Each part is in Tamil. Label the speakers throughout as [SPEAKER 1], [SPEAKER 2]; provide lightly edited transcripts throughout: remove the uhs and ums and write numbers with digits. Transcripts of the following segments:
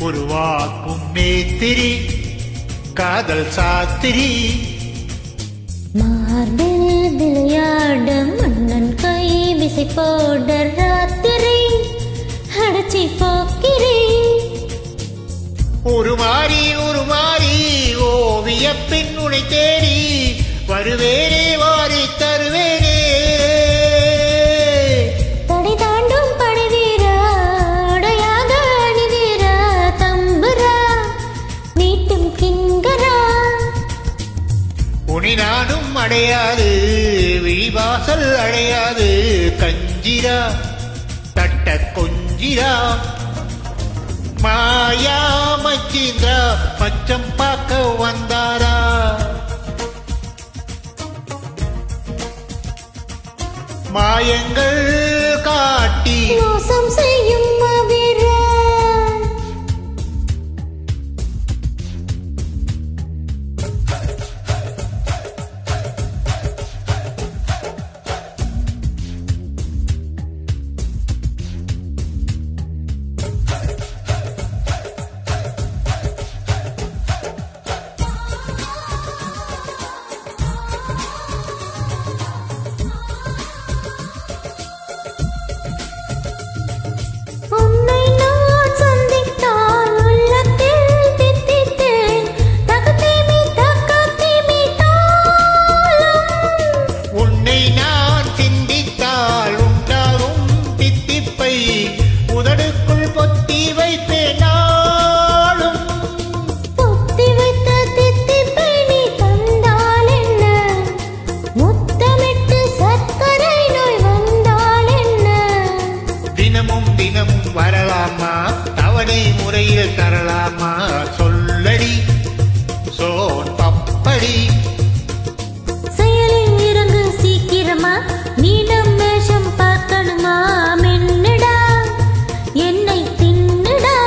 [SPEAKER 1] உருவாக்கும் மேத்திரி காதல் சாத்திரி
[SPEAKER 2] மார்பில் விளையாட மன்னன் கை விசை போட ராத்திரி அடைச்சி போக்கிறே
[SPEAKER 1] உருமாறி ஓவிய பெண் உனை தேடி வருவேனே வாரி தருவேனே
[SPEAKER 2] தடை தாண்டும் படைவீரா உடையாக அணிவீரா தம்புரா நீட்டும் கிங்கரா
[SPEAKER 1] உனி நானும் அடையாது விழிவாசல் அடையாது கஞ்சிரா தட்ட கொஞ்சிரா மாயா மச்சீந்திரா மச்சம் பார்க்க வந்தாரா மாயங்கள் காட்டி
[SPEAKER 2] மோசம் செய்யும் மாவீரா
[SPEAKER 1] உதடுக்குள் பொத்தி வைப்பேனாலும்
[SPEAKER 2] பொத்தி வைத்த தித்திப்பை நீ தந்தால் என்ன முத்தமிட்டு சர்க்கரை நோய் வந்தால் என்ன
[SPEAKER 1] தினமும் வரலாமா தவணை முறையில் தரலாமா சொல்லடி சோன் பப்படி
[SPEAKER 2] செயலில் இறங்கு சீக்கிரமா நீடம் மேஷம் பார்க்கணுமா மென்னுடா என்னை தின்னுடா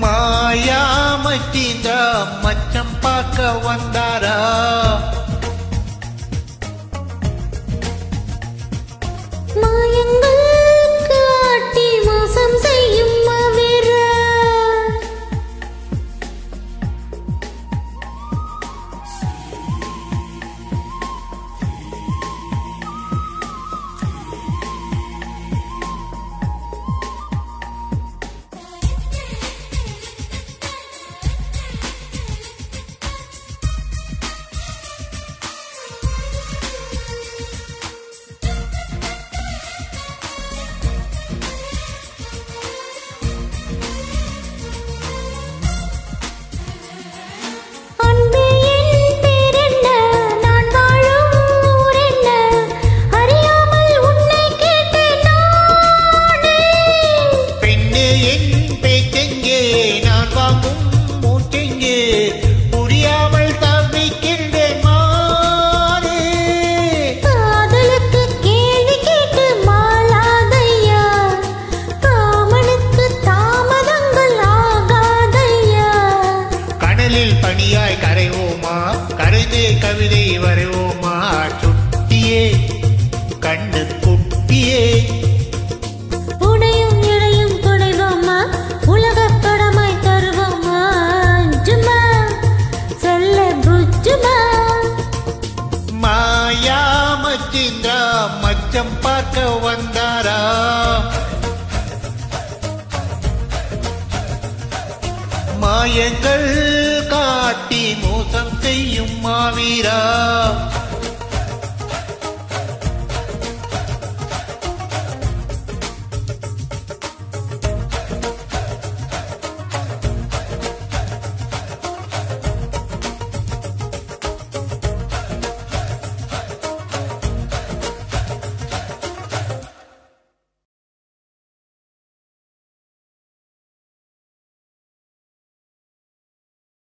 [SPEAKER 1] மாயா மச்சீந்திரா மச்சம் பார்க்க வந்தாரா
[SPEAKER 2] மாயங்கள் காட்டி மோசம் செய்யும் மாவீரா பனியாய் கரைவோமா கரைந்தே கவிதை வரைவோமா சுட்டியே கண்ணு குட்டியே உடையும் இடையும் துடைவோமா உலகப் படமாய் தருவோமா ஜுமா செல்ல புஜுமா
[SPEAKER 1] மாயா மச்சீந்திரா மச்சம் பார்க்க வந்தாரா மாயங்கள் காட்டி மோசம் செய்யும் மாவீரா